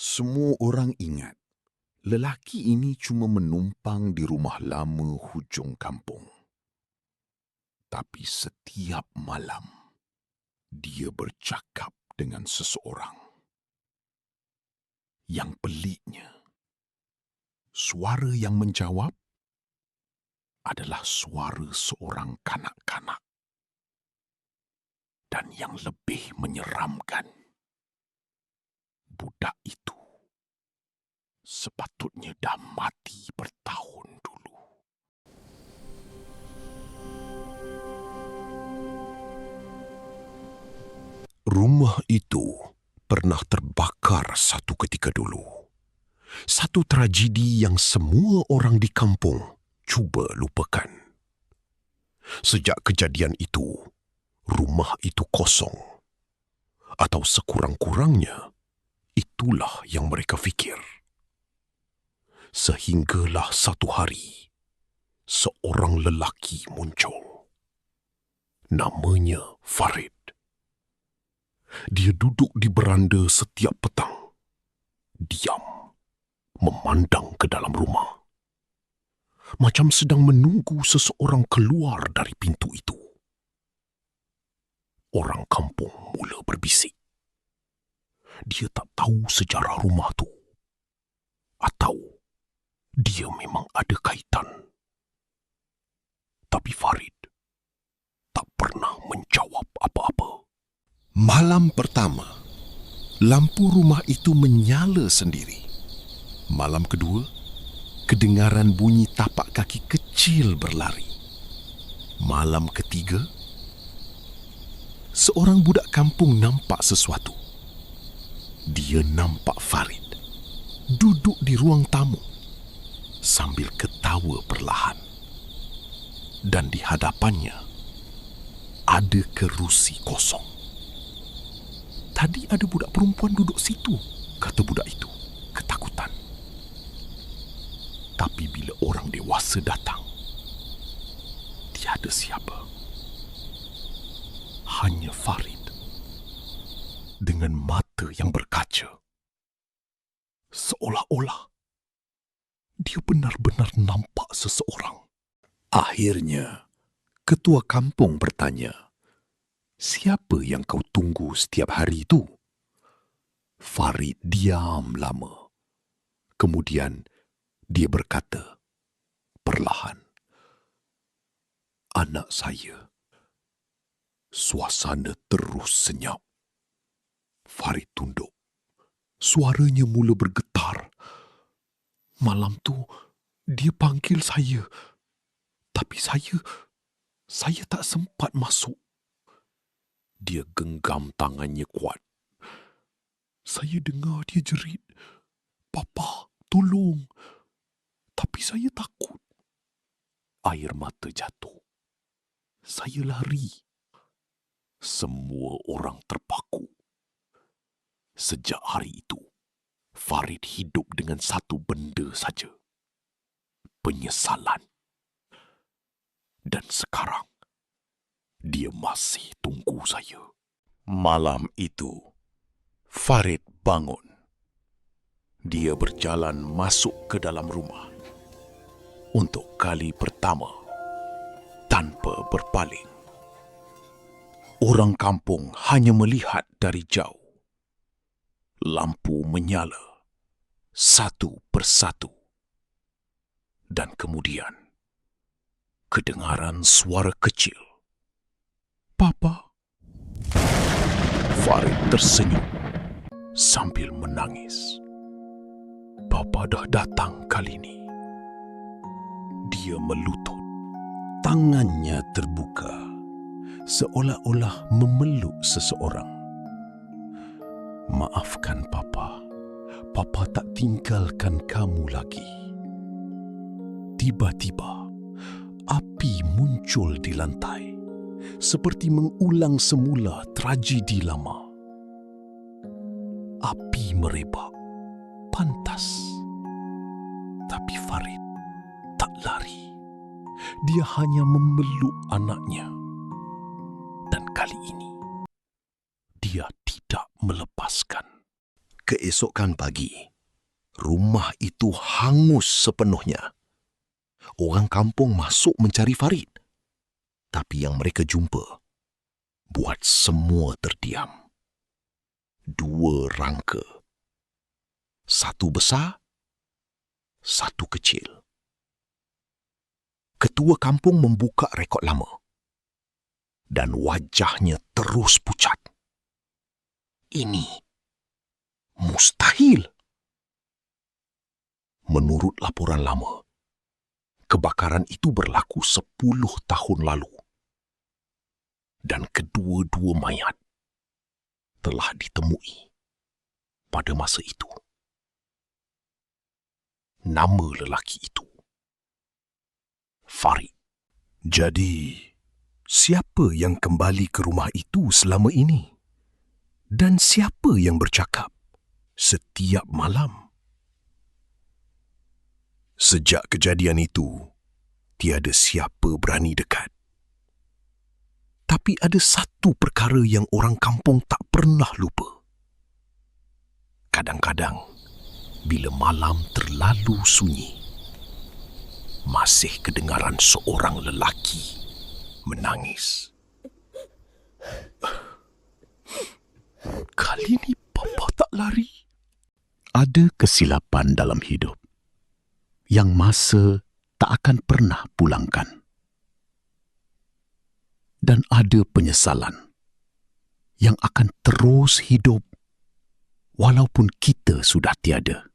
Semua orang ingat, lelaki ini cuma menumpang di rumah lama hujung kampung. Tapi setiap malam, dia bercakap dengan seseorang. Yang peliknya, suara yang menjawab adalah suara seorang kanak-kanak. Dan yang lebih menyeramkan, budak itu sepatutnya dah mati bertahun dulu. Rumah itu pernah terbakar satu ketika dulu. Satu tragedi yang semua orang di kampung cuba lupakan. Sejak kejadian itu, rumah itu kosong. Atau sekurang-kurangnya, itulah yang mereka fikir. Sehinggalah satu hari, seorang lelaki muncul. Namanya Farid. Dia duduk di beranda setiap petang. Diam, memandang ke dalam rumah. Macam sedang menunggu seseorang keluar dari pintu itu. Orang kampung mula berbisik. Dia tak tahu sejarah rumah tu. Atau dia memang ada kaitan. Tapi Farid tak pernah menjawab apa-apa. Malam pertama, lampu rumah itu menyala sendiri. Malam kedua, kedengaran bunyi tapak kaki kecil berlari. Malam ketiga, seorang budak kampung nampak sesuatu. Dia nampak Farid duduk di ruang tamu sambil ketawa perlahan. Dan di hadapannya ada kerusi kosong. Tadi ada budak perempuan duduk situ, kata budak itu, ketakutan. Tapi bila orang dewasa datang, tiada siapa. Hanya Farid dengan mata yang berkaca. Seolah-olah dia benar-benar nampak seseorang. Akhirnya, ketua kampung bertanya, "Siapa yang kau tunggu setiap hari itu?" Farid diam lama. Kemudian, dia berkata perlahan, "Anak saya." Suasana terus senyap. Farid tunduk. Suaranya mula bergetar. Malam tu, dia panggil saya. Tapi saya tak sempat masuk. Dia genggam tangannya kuat. Saya dengar dia jerit, "Papa, tolong." Tapi saya takut. Air mata jatuh. Saya lari. Semua orang terpaku. Sejak hari itu, Farid hidup dengan satu benda saja. Penyesalan. Dan sekarang, dia masih tunggu saya. Malam itu, Farid bangun. Dia berjalan masuk ke dalam rumah. Untuk kali pertama, tanpa berpaling. Orang kampung hanya melihat dari jauh. Lampu menyala, satu persatu. Dan kemudian, kedengaran suara kecil. "Papa." Farid tersenyum sambil menangis. "Papa dah datang kali ini." Dia melutut. Tangannya terbuka, seolah-olah memeluk seseorang. "Maafkan Papa. Papa tak tinggalkan kamu lagi." Tiba-tiba, api muncul di lantai, seperti mengulang semula tragedi lama. Api merebak, pantas. Tapi Farid tak lari. Dia hanya memeluk anaknya. Dan kali ini, dia tidak melepaskan. Keesokan pagi, rumah itu hangus sepenuhnya. Orang kampung masuk mencari Farid. Tapi yang mereka jumpa buat semua terdiam. 2 rangka. 1 besar, 1 kecil. Ketua kampung membuka rekod lama. Dan wajahnya terus pucat. Ini mustahil. Menurut laporan lama, kebakaran itu berlaku 10 tahun lalu. Dan kedua-dua mayat telah ditemui pada masa itu. Nama lelaki itu Farid. Jadi, siapa yang kembali ke rumah itu selama ini? Dan siapa yang bercakap setiap malam? Sejak kejadian itu, tiada siapa berani dekat. Tapi ada satu perkara yang orang kampung tak pernah lupa. Kadang-kadang, bila malam terlalu sunyi, masih kedengaran seorang lelaki menangis. Kali ni Papa tak lari. Ada kesilapan dalam hidup yang masa tak akan pernah pulangkan. Dan ada penyesalan yang akan terus hidup walaupun kita sudah tiada.